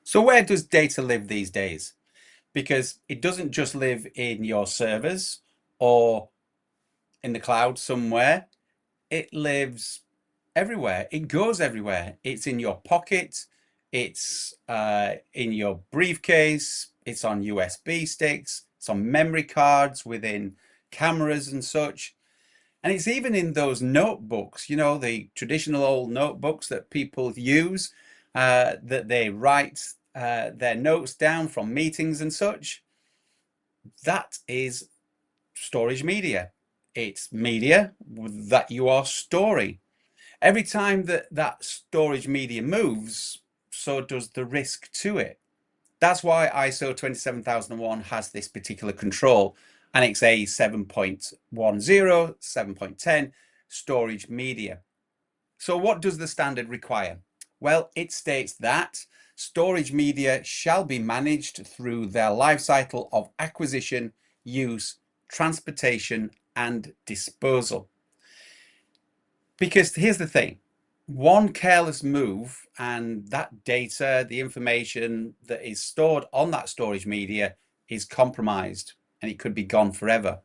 So where does data live these days? Because it doesn't just live in your servers or in the cloud somewhere. It lives everywhere. It goes everywhere. It's in your pocket. It's in your briefcase. It's on USB sticks. It's on memory cards within cameras and such. And it's even in those notebooks, the traditional old notebooks that people use, that they write their notes down from meetings and such. That is storage media. It's media that you are storing. Every time that that storage media moves, so does the risk to it. That's why ISO 27001 has this particular control, and it's a 7.10, 7.10 storage media. So what does the standard require? Well, it states that storage media shall be managed through their life cycle of acquisition, use, transportation, and disposal. Because here's the thing, one careless move and that data, the information that is stored on that storage media is compromised and it could be gone forever.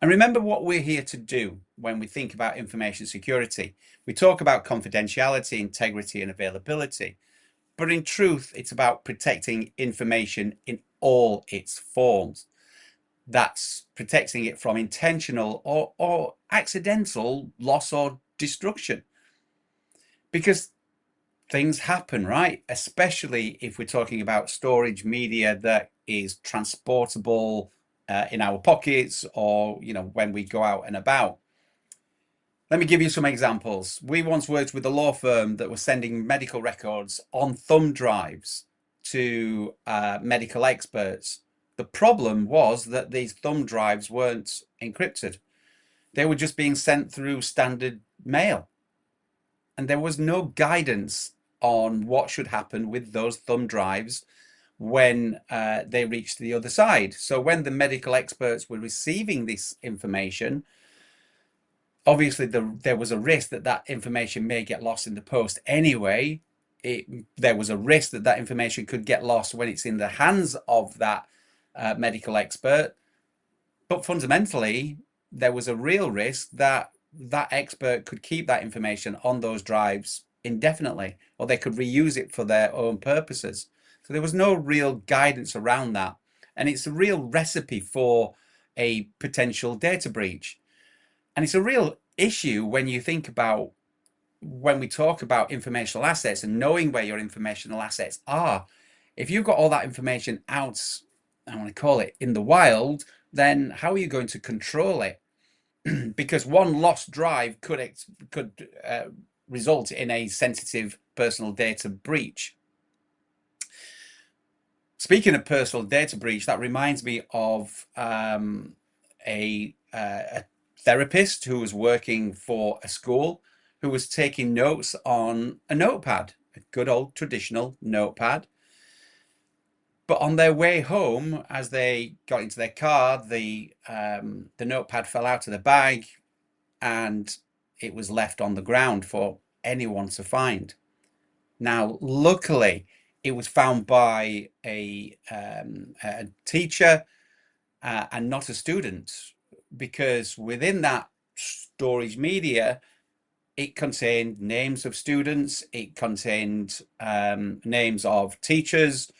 And remember what we're here to do when we think about information security. We talk about confidentiality, integrity, and availability. But in truth, it's about protecting information in all its forms. That's protecting it from intentional or accidental loss or destruction. Because things happen, right? Especially if we're talking about storage media that is transportable in our pockets, or when we go out and about. Let me give you some examples. We once worked with a law firm that was sending medical records on thumb drives to medical experts. The problem was that these thumb drives weren't encrypted. They were just being sent through standard mail. And there was no guidance on what should happen with those thumb drives when they reached the other side. So when the medical experts were receiving this information, obviously there was a risk that that information may get lost in the post anyway. There was a risk that that information could get lost when it's in the hands of that medical expert. But fundamentally, there was a real risk that that expert could keep that information on those drives indefinitely, or they could reuse it for their own purposes. So there was no real guidance around that. And it's a real recipe for a potential data breach. And it's a real issue when you think about when we talk about informational assets and knowing where your informational assets are. If you've got all that information out, I want to call it in the wild, then how are you going to control it? Because one lost drive could result in a sensitive personal data breach. Speaking of personal data breach, that reminds me of a therapist who was working for a school, who was taking notes on a notepad, a good old traditional notepad. But on their way home, as they got into their car, the notepad fell out of the bag and it was left on the ground for anyone to find. Now, luckily, it was found by a teacher and not a student, because within that storage media, it contained names of students, it contained names of teachers,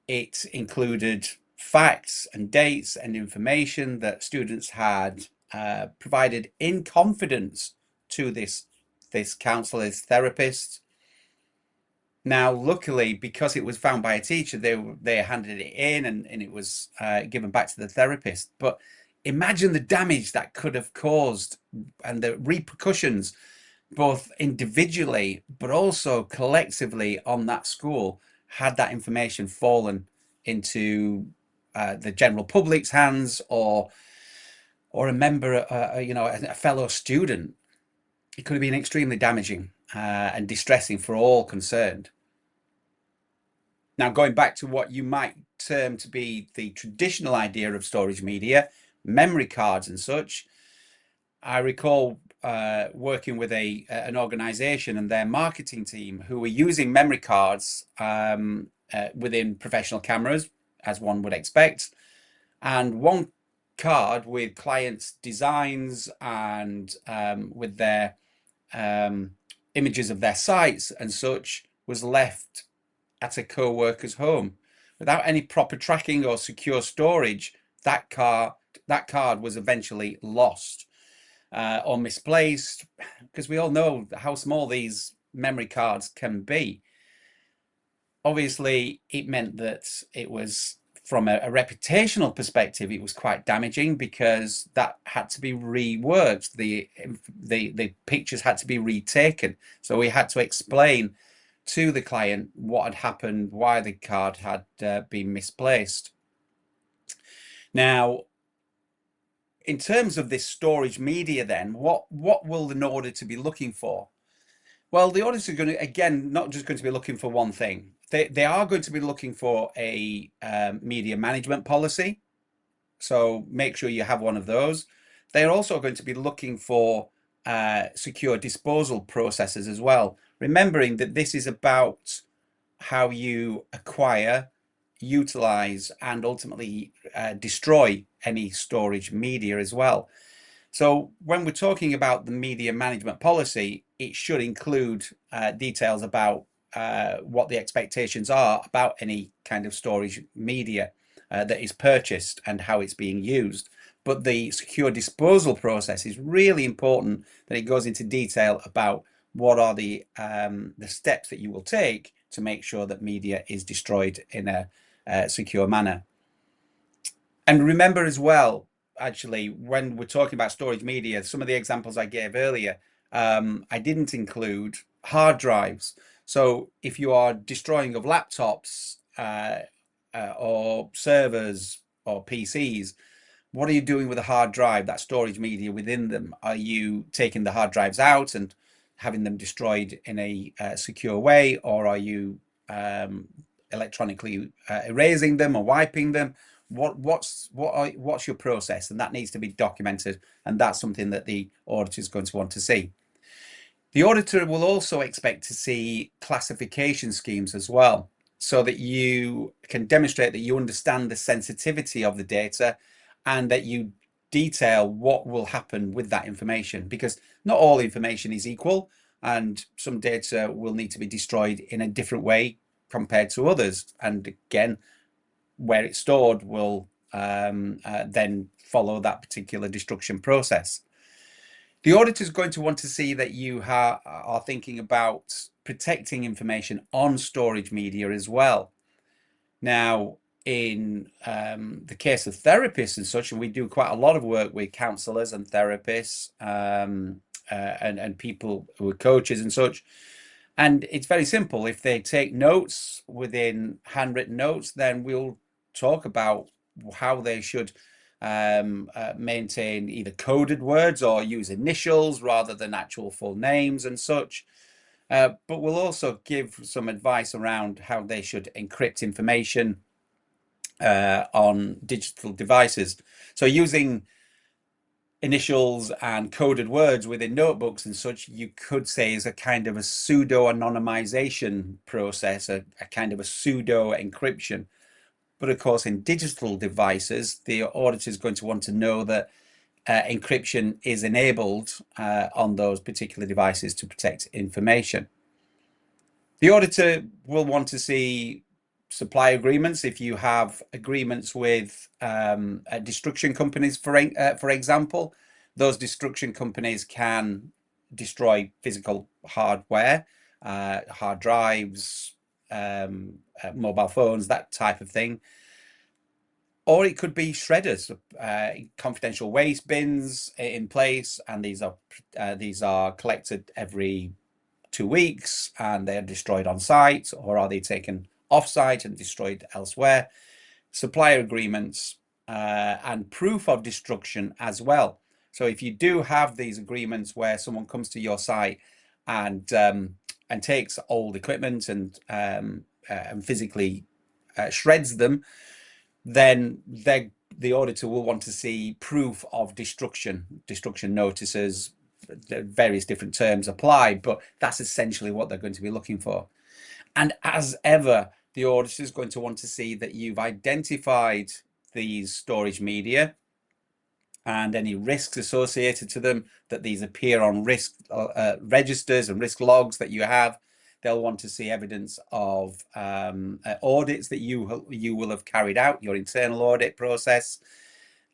it included facts and dates and information that students had provided in confidence to this counselor, this therapist. Now, luckily, because it was found by a teacher, they handed it in and it was given back to the therapist. But imagine the damage that could have caused and the repercussions, both individually but also collectively on that school, had that information fallen into the general public's hands, or a member, a fellow student. It could have been extremely damaging and distressing for all concerned. Now, going back to what you might term to be the traditional idea of storage media, memory cards and such, I recall working with an organization and their marketing team who were using memory cards within professional cameras, as one would expect, and one card with clients' designs and with their images of their sites and such was left at a co-worker's home without any proper tracking or secure storage. That card was eventually lost or misplaced, because we all know how small these memory cards can be. Obviously, it meant that it was, from a reputational perspective, it was quite damaging, because that had to be reworked. The pictures had to be retaken. So we had to explain to the client what had happened, why the card had been misplaced. Now, in terms of this storage media, then what will an auditor be looking for? Well, the auditors are going to, again, not just going to be looking for one thing. They are going to be looking for a media management policy. So make sure you have one of those. They're also going to be looking for secure disposal processes as well, remembering that this is about how you acquire, utilize, and ultimately destroy any storage media as well. So when we're talking about the media management policy, it should include details about what the expectations are about any kind of storage media that is purchased and how it's being used. But the secure disposal process is really important, that it goes into detail about what are the steps that you will take to make sure that media is destroyed in a secure manner. And remember as well, actually, when we're talking about storage media, some of the examples I gave earlier, I didn't include hard drives. So if you are destroying of laptops or servers or PCs, what are you doing with a hard drive, that storage media within them? Are you taking the hard drives out and having them destroyed in a secure way, or are you electronically erasing them or wiping them? What's your process? And that needs to be documented, and that's something that the auditor is going to want to see. The auditor will also expect to see classification schemes as well, so that you can demonstrate that you understand the sensitivity of the data and that you detail what will happen with that information, because not all information is equal, and some data will need to be destroyed in a different way compared to others. And again, where it's stored will then follow that particular destruction process. The auditor is going to want to see that you are thinking about protecting information on storage media as well. Now, in the case of therapists and such, and we do quite a lot of work with counselors and therapists and people who are coaches and such, and it's very simple. If they take notes within handwritten notes, then we'll talk about how they should maintain either coded words or use initials rather than actual full names and such. But we'll also give some advice around how they should encrypt information on digital devices. So using initials and coded words within notebooks and such, you could say, is a kind of a pseudo anonymization process, a kind of a pseudo encryption. But of course, in digital devices, the auditor is going to want to know that encryption is enabled on those particular devices to protect information. The auditor will want to see supply agreements. If you have agreements with destruction companies, for example, those destruction companies can destroy physical hardware, hard drives, mobile phones, that type of thing. Or it could be shredders, confidential waste bins in place, and these are collected every 2 weeks, and they're destroyed on site, or are they taken off site and destroyed elsewhere? Supplier agreements and proof of destruction as well. So if you do have these agreements where someone comes to your site and takes old equipment and physically shreds them, then the auditor will want to see proof of destruction notices. Various different terms apply, but that's essentially what they're going to be looking for. And as ever, the auditor is going to want to see that you've identified these storage media and any risks associated to them, that these appear on risk registers and risk logs that you have. They'll want to see evidence of audits that you will have carried out, your internal audit process,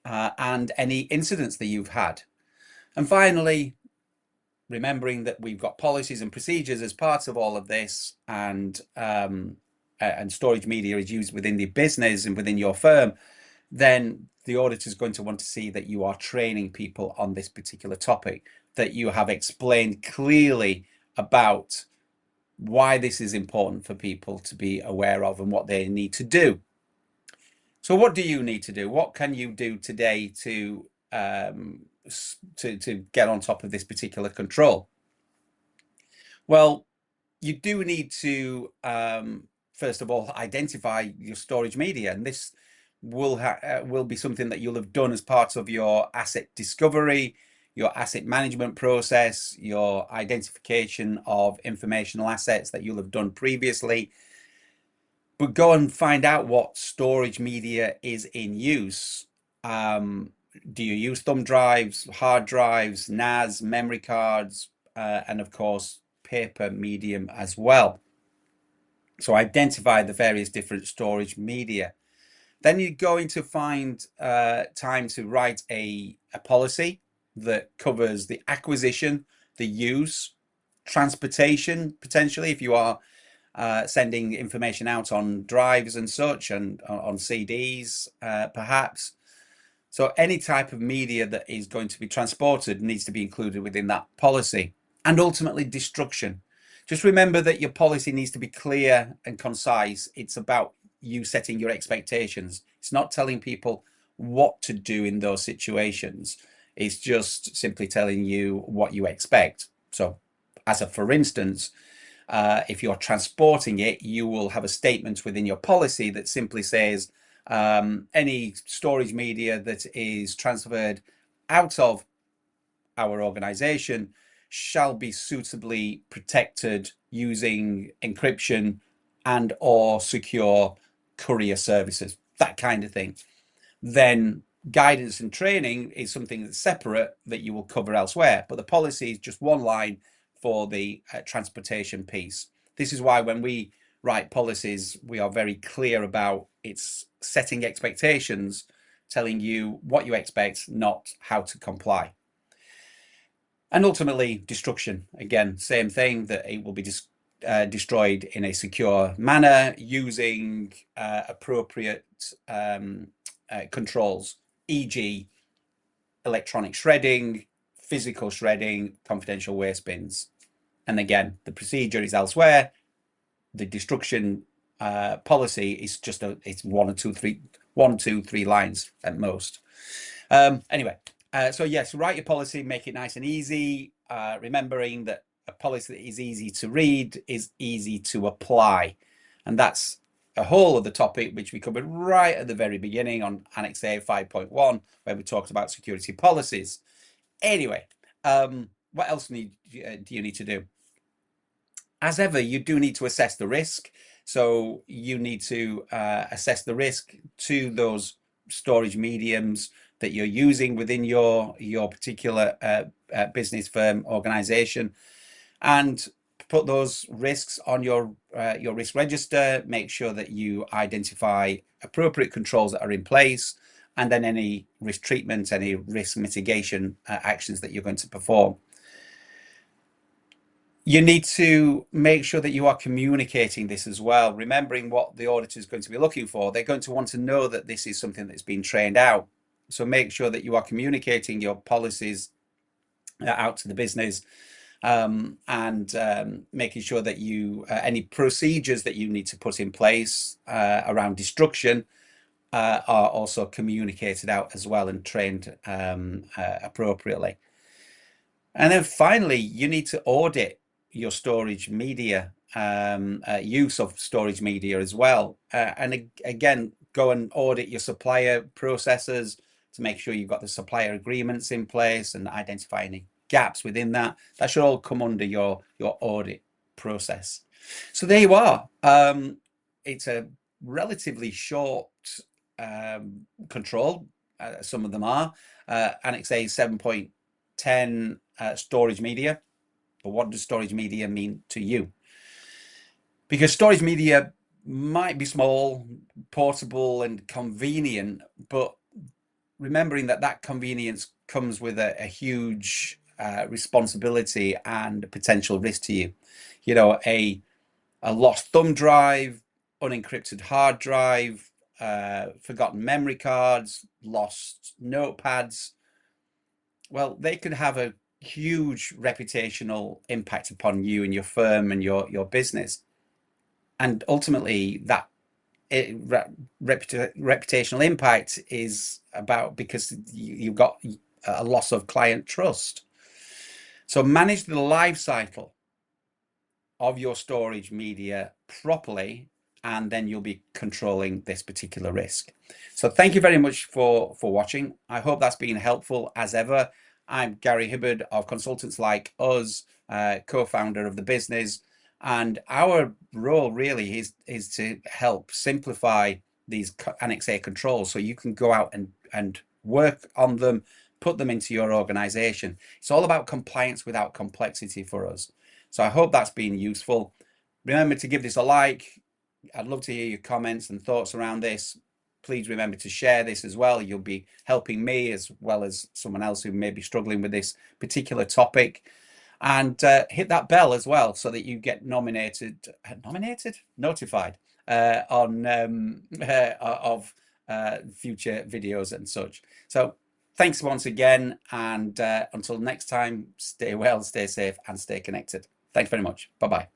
and any incidents that you've had. And finally, remembering that we've got policies and procedures as part of all of this, and storage media is used within the business and within your firm, then the auditor is going to want to see that you are training people on this particular topic, that you have explained clearly about why this is important for people to be aware of and what they need to do. So what do you need to do? What can you do today to get on top of this particular control? Well, you do need to first of all identify your storage media, and this will be something that you'll have done as part of your asset discovery, your asset management process, your identification of informational assets that you'll have done previously. But go and find out what storage media is in use. Do you use thumb drives, hard drives, NAS, memory cards, and of course paper medium as well? So identify the various different storage media. Then you're going to find time to write a policy that covers the acquisition, the use, transportation, potentially, if you are sending information out on drives and such, and on CDs, perhaps. So any type of media that is going to be transported needs to be included within that policy. And ultimately, destruction. Just remember that your policy needs to be clear and concise. It's about you setting your expectations. It's not telling people what to do in those situations. It's just simply telling you what you expect. So, as a for instance, if you're transporting it, you will have a statement within your policy that simply says any storage media that is transferred out of our organization shall be suitably protected using encryption and or secure courier services, that kind of thing. Then guidance and training is something that's separate that you will cover elsewhere, but the policy is just one line for the transportation piece. This is why when we write policies, we are very clear about it's setting expectations, telling you what you expect, not how to comply. And ultimately, destruction. Again, same thing, that it will be destroyed in a secure manner using appropriate controls, e.g. electronic shredding, physical shredding, confidential waste bins. And again, the procedure is elsewhere. The destruction policy is just it's one, two, three lines at most. Anyway, so yes, write your policy, make it nice and easy, remembering that a policy that is easy to read is easy to apply. And that's a whole other topic which we covered right at the very beginning on Annex A7.10, where we talked about security policies. Anyway, what else do you need to do? As ever, you do need to assess the risk. So you need to assess the risk to those storage mediums that you're using within your particular business firm organization, and put those risks on your risk register. Make sure that you identify appropriate controls that are in place, and then any risk treatment, any risk mitigation actions that you're going to perform. You need to make sure that you are communicating this as well, remembering what the auditor is going to be looking for. They're going to want to know that this is something that's been trained out. So make sure that you are communicating your policies out to the business, and making sure that you any procedures that you need to put in place around destruction are also communicated out as well and trained appropriately. And then finally, you need to audit your storage media, use of storage media as well. And again, go and audit your supplier processes to make sure you've got the supplier agreements in place and identify any gaps within that. That should all come under your audit process. So there you are. it's a relatively short control. Some of them are. Annex A7.10 storage media. But what does storage media mean to you? Because storage media might be small, portable, and convenient, but remembering that that convenience comes with a huge responsibility and potential risk to you. You know, a lost thumb drive, unencrypted hard drive, forgotten memory cards, lost notepads. Well, they could have a huge reputational impact upon you and your firm and your business. And ultimately, that reputational impact is about because you've got a loss of client trust. So manage the life cycle of your storage media properly, and then you'll be controlling this particular risk. So thank you very much for watching. I hope that's been helpful as ever. I'm Gary Hibbard of Consultants Like Us, co-founder of the business, and our role really is to help simplify these Annex A controls so you can go out and work on them, put them into your organization. It's all about compliance without complexity for us. So I hope that's been useful. Remember to give this a like. I'd love to hear your comments and thoughts around this. Please remember to share this as well. You'll be helping me as well as someone else who may be struggling with this particular topic. And hit that bell as well so that you get notified on of future videos and such. So thanks once again, and until next time, stay well, stay safe, and stay connected. Thanks very much. Bye-bye.